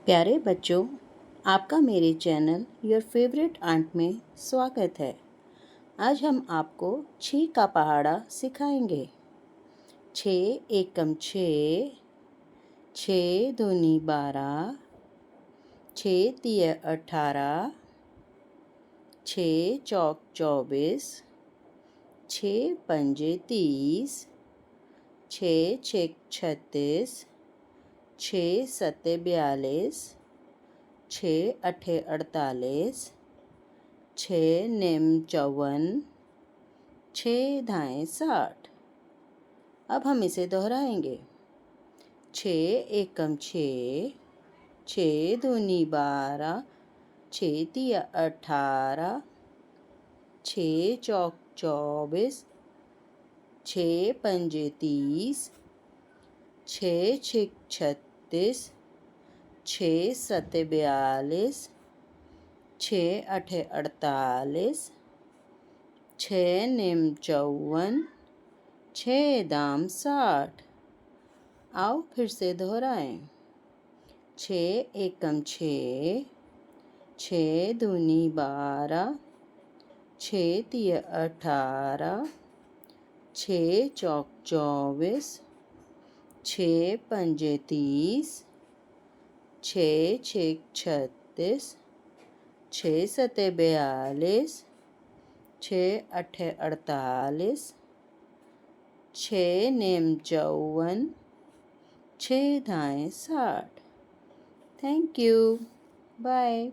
प्यारे बच्चों, आपका मेरे चैनल योर फेवरेट आंट में स्वागत है। आज हम आपको 6 का पहाड़ा सिखाएंगे। 6 एकम 6, 6 दूनी 12, 6 तिया 18, 6 चौक 24, 6 पंजे 30, 6 छेक 36, 6 सत्ते 42, 6 अठे 48, 6 नेम 54, 6 धाएँ 60। अब हम इसे दोहराएंगे। 6 एकम 6, 6 दूनी 12, 6 तिया 18, 6 चौक 24, 6 पंजे 30, 6 छेक 36, 6 सत्ते 42, 6 अठे 48, 6 नेम 54, 6 दाम 60। आओ फिर से दोहराएं। 6 एकम 6, 6 दूनी 12, 6 तिया 18, 6 चौक 24, 6 पंजे 30, 6 छेक 36, 6 सत्ते 42, 6 अठे 48, 6 नेम 54, 6 धाएँ 60। Thank you. बाय।